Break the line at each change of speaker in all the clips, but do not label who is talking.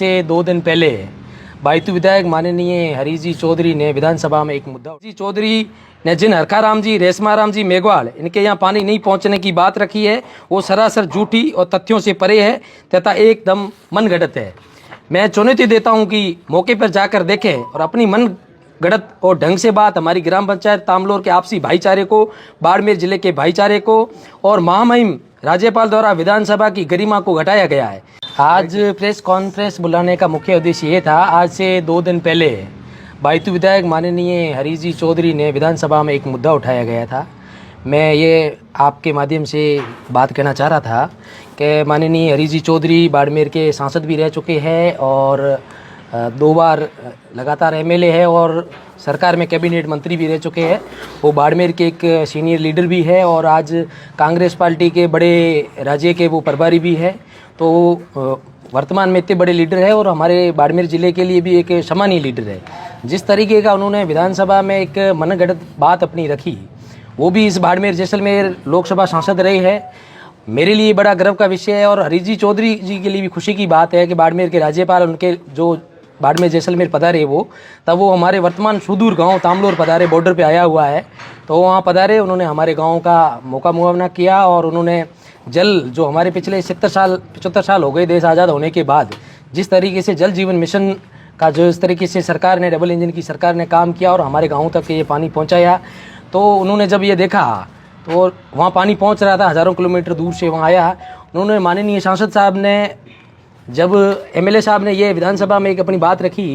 से 2 दिन पहले बायतू विधायक माननीय हरीश जी चौधरी ने विधानसभा में एक मुद्दा जी चौधरी ने जिन हरखाराम जी, रेशमाराम जी मेघवाल इनके यहाँ पानी नहीं पहुँचने की बात रखी है वो सरासर झूठी और तथ्यों से परे है तथा एकदम मनगढ़ंत है। मैं चुनौती देता हूँ कि मौके पर जाकर देखें और अपनी मन गढ़त और ढंग से बात हमारी ग्राम पंचायत तामलोर के आपसी भाईचारे को, बाड़मेर जिले के भाईचारे को और महामहिम राज्यपाल द्वारा विधानसभा की गरिमा को घटाया गया है। आज प्रेस कॉन्फ्रेंस बुलाने का मुख्य उद्देश्य ये था, आज से 2 दिन पहले बायतू विधायक माननीय हरीश जी चौधरी ने विधानसभा में एक मुद्दा उठाया गया था। मैं ये आपके माध्यम से बात कहना चाह रहा था कि माननीय हरीश जी चौधरी बाड़मेर के सांसद भी रह चुके हैं और 2 बार लगातार एमएलए है और सरकार में कैबिनेट मंत्री भी रह चुके हैं। वो बाड़मेर के एक सीनियर लीडर भी है और आज कांग्रेस पार्टी के बड़े राज्य के वो प्रभारी भी है। तो वर्तमान में इतने बड़े लीडर है और हमारे बाड़मेर ज़िले के लिए भी एक सम्मानीय लीडर है। जिस तरीके का उन्होंने विधानसभा में एक मनगढ़ंत बात अपनी रखी, वो भी इस बाड़मेर जैसलमेर लोकसभा सांसद रहे हैं, मेरे लिए बड़ा गर्व का विषय है। और हरीश जी चौधरी जी के लिए भी खुशी की बात है कि बाड़मेर के राज्यपाल उनके जो बाड़मेर जैसलमेर पधारे वो हमारे वर्तमान सुदूर गांव तामलोर पधारे, बॉर्डर पे आया हुआ है। तो वहाँ पधारे, उन्होंने हमारे गांव का मौका मुआवना किया और उन्होंने जल जो हमारे पिछले 75 साल हो गए देश आज़ाद होने के बाद जिस तरीके से जल जीवन मिशन का जो इस तरीके से सरकार ने डबल इंजन की सरकार ने काम किया और हमारे गाँव तक ये पानी पहुँचाया, तो उन्होंने जब ये देखा तो वहाँ पानी पहुँच रहा था, हज़ारों किलोमीटर दूर से वहाँ आया। उन्होंने माननीय सांसद साहब ने जब एमएलए साहब ने ये विधानसभा में एक अपनी बात रखी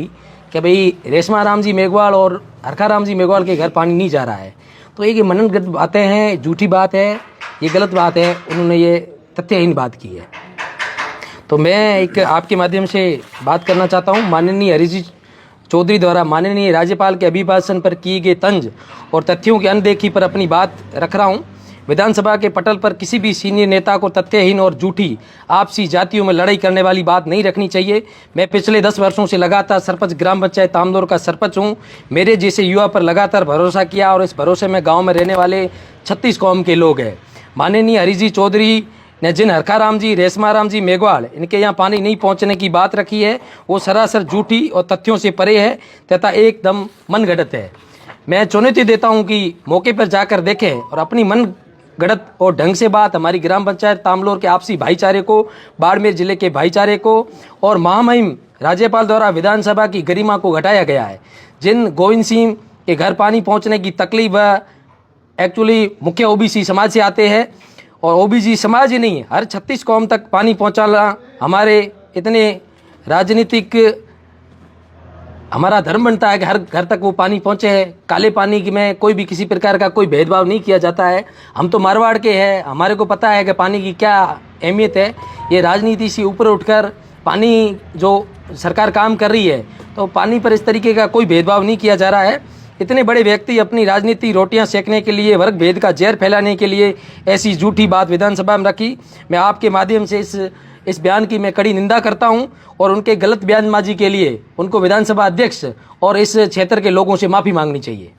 कि भाई रेशमाराम जी मेघवाल और हरखाराम जी मेघवाल के घर पानी नहीं जा रहा है, तो ये मनगढ़ंत बातें हैं, झूठी बात है, ये गलत बात है, उन्होंने ये तथ्यहीन बात की है। तो मैं एक आपके माध्यम से बात करना चाहता हूँ, माननीय हरीश जी चौधरी द्वारा माननीय राज्यपाल के अभिभाषण पर किए गए तंज और तथ्यों की अनदेखी पर अपनी बात रख रहा हूँ। विधानसभा के पटल पर किसी भी सीनियर नेता को तथ्यहीन और झूठी आपसी जातियों में लड़ाई करने वाली बात नहीं रखनी चाहिए। मैं पिछले 10 वर्षों से लगातार सरपंच ग्राम पंचायत तामलोर का सरपंच हूं। मेरे जैसे युवा पर लगातार भरोसा किया और इस भरोसे में गांव में रहने वाले 36 कौम के लोग हैं। माननीय हरीश जी चौधरी ने जिन हरखाराम जी, रेशमाराम जी मेघवाल इनके यहाँ पानी नहीं पहुँचने की बात रखी है वो सरासर झूठी और तथ्यों से परे है तथा एकदम मनगढ़ंत है। मैं चुनौती देता हूँ कि मौके पर जाकर देखें और अपनी मन गढ़त और ढंग से बात हमारी ग्राम पंचायत तामलोर के आपसी भाईचारे को, बाड़मेर जिले के भाईचारे को और महामहिम राज्यपाल द्वारा विधानसभा की गरिमा को घटाया गया है। जिन गोविंद सिंह के घर पानी पहुंचने की तकलीफ एक्चुअली मुख्य ओबीसी समाज से आते हैं और ओबीसी समाज ही नहीं, हर 36 कौम तक पानी पहुंचाना हमारे इतने राजनीतिक हमारा धर्म बनता है कि हर घर तक वो पानी पहुंचे है। काले पानी की में कोई भी किसी प्रकार का कोई भेदभाव नहीं किया जाता है। हम तो मारवाड़ के हैं, हमारे को पता है कि पानी की क्या अहमियत है। ये राजनीति से ऊपर उठकर पानी जो सरकार काम कर रही है तो पानी पर इस तरीके का कोई भेदभाव नहीं किया जा रहा है। इतने बड़े व्यक्ति अपनी राजनीति रोटियां सेकने के लिए, वर्ग भेद का जहर फैलाने के लिए ऐसी झूठी बात विधानसभा में रखी। मैं आपके माध्यम से इस बयान की मैं कड़ी निंदा करता हूं और उनके गलत बयानबाजी के लिए उनको विधानसभा अध्यक्ष और इस क्षेत्र के लोगों से माफ़ी मांगनी चाहिए।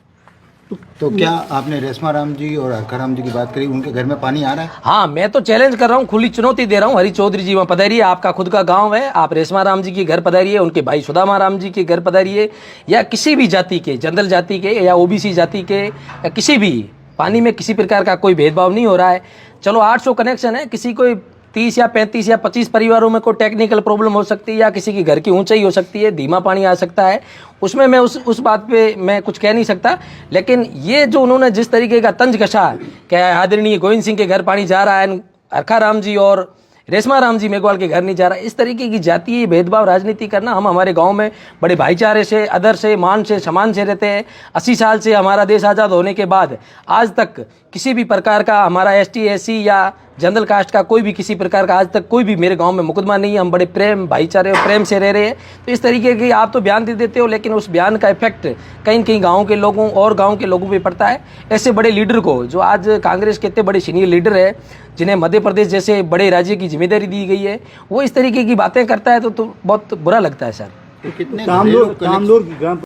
तो क्या आपने रेशमाराम जी और हरखाराम जी की बात करी, उनके घर में पानी आ रहा है?
हाँ, मैं तो चैलेंज कर रहा हूँ, खुली चुनौती दे रहा हूँ। हरीश चौधरी जी वहाँ पधारिए, आपका खुद का गांव है, आप रेशमाराम जी के घर पधारिए, उनके भाई सुदामाराम जी के घर पधारिए, या किसी भी जाति के, जनरल जाति के या ओबीसी जाति के, या किसी भी पानी में किसी प्रकार का कोई भेदभाव नहीं हो रहा है। चलो 800 कनेक्शन है, किसी को 30 या 35 या 25 परिवारों में कोई टेक्निकल प्रॉब्लम हो सकती है या किसी की घर की ऊंचाई हो सकती है, धीमा पानी आ सकता है, उसमें मैं उस बात पे मैं कुछ कह नहीं सकता। लेकिन ये जो उन्होंने जिस तरीके का तंज कसा कि आदरणीय गोविंद सिंह के घर पानी जा रहा है, हरखाराम जी और रेशमाराम जी मेघवाल के घर नहीं जा रहा, इस तरीके की जातीय भेदभाव राजनीति करना, हम हमारे गांव में बड़े भाईचारे से, आदर से, मान से, सम्मान से रहते हैं। 80 साल से हमारा देश आज़ाद होने के बाद आज तक किसी भी प्रकार का हमारा एसटी, एससी या जनरल कास्ट का कोई भी किसी प्रकार का आज तक कोई भी मेरे गांव में मुकदमा नहीं है। हम बड़े प्रेम, भाईचारे और प्रेम से रह रहे हैं। तो इस तरीके की आप तो बयान दे देते हो, लेकिन उस बयान का इफेक्ट कहीं कहीं गाँव के लोगों और गाँव के लोगों पर पड़ता है। ऐसे बड़े लीडर को, जो आज कांग्रेस के इतने बड़े सीनियर लीडर है, जिन्हें मध्य प्रदेश जैसे बड़े राज्य की जिम्मेदारी दी गई है, वो इस तरीके की बातें करता है तो बहुत बुरा लगता है सर।
कितने